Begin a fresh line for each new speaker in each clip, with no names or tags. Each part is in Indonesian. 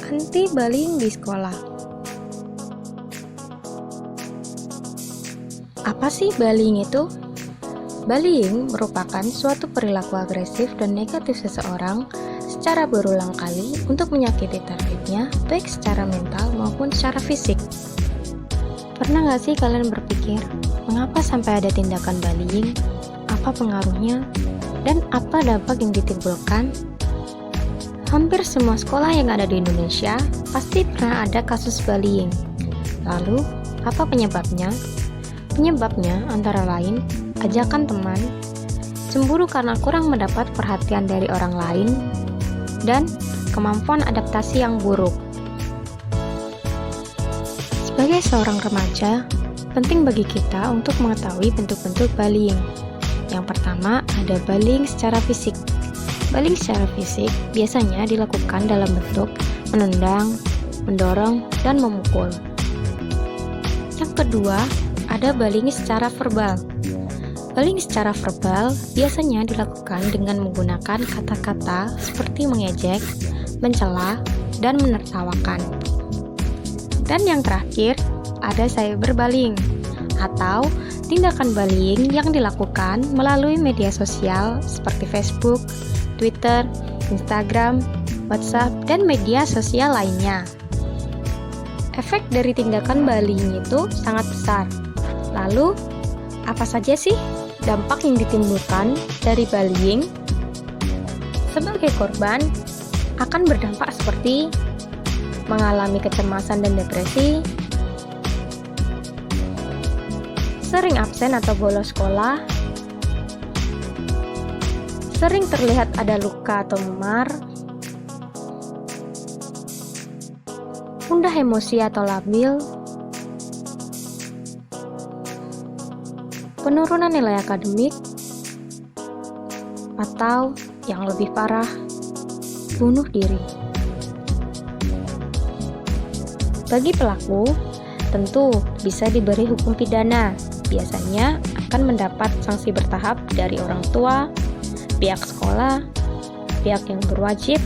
Anti-bullying di sekolah. Apa sih bullying itu? Bullying merupakan suatu perilaku agresif dan negatif seseorang secara berulang kali untuk menyakiti targetnya, baik secara mental maupun secara fisik. Pernah nggak sih kalian berpikir, mengapa sampai ada tindakan bullying? Apa pengaruhnya? Dan apa dampak yang ditimbulkan? Hampir semua sekolah yang ada di Indonesia pasti pernah ada kasus bullying. Lalu, apa penyebabnya? Penyebabnya antara lain ajakan teman, cemburu karena kurang mendapat perhatian dari orang lain, dan kemampuan adaptasi yang buruk. Sebagai seorang remaja, penting bagi kita untuk mengetahui bentuk-bentuk bullying. Yang pertama, ada bullying secara fisik. Bullying secara fisik biasanya dilakukan dalam bentuk menendang, mendorong, dan memukul. Yang kedua, ada bullying secara verbal. Bullying secara verbal biasanya dilakukan dengan menggunakan kata-kata seperti mengejek, mencela, dan menertawakan. Dan yang terakhir, ada cyberbullying atau tindakan bullying yang dilakukan melalui media sosial seperti Facebook, Twitter, Instagram, WhatsApp, dan media sosial lainnya. Efek dari tindakan bullying itu sangat besar. Lalu, apa saja sih dampak yang ditimbulkan dari bullying? Sebagai korban, akan berdampak seperti mengalami kecemasan dan depresi, sering absen atau bolos sekolah, sering terlihat ada luka atau memar, mudah emosi atau labil, penurunan nilai akademik, atau yang lebih parah, bunuh diri. Bagi pelaku, tentu bisa diberi hukum pidana. Biasanya akan mendapat sanksi bertahap dari orang tua, pihak sekolah, pihak yang berwajib,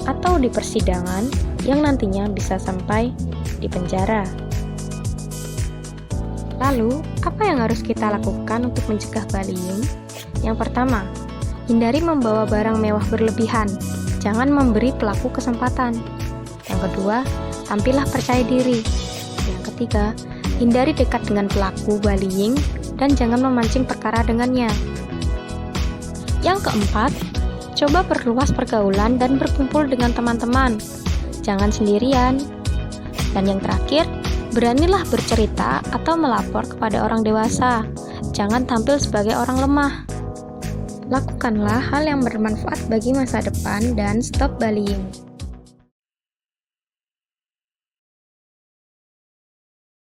atau di persidangan yang nantinya bisa sampai di penjara. Lalu, apa yang harus kita lakukan untuk mencegah bullying? Yang pertama, hindari membawa barang mewah berlebihan. Jangan memberi pelaku kesempatan. Yang kedua, tampillah percaya diri. Yang ketiga, hindari dekat dengan pelaku bullying dan jangan memancing perkara dengannya. Yang keempat, coba perluas pergaulan dan berkumpul dengan teman-teman. Jangan sendirian. Dan yang terakhir, beranilah bercerita atau melapor kepada orang dewasa. Jangan tampil sebagai orang lemah. Lakukanlah hal yang bermanfaat bagi masa depan dan stop bullying.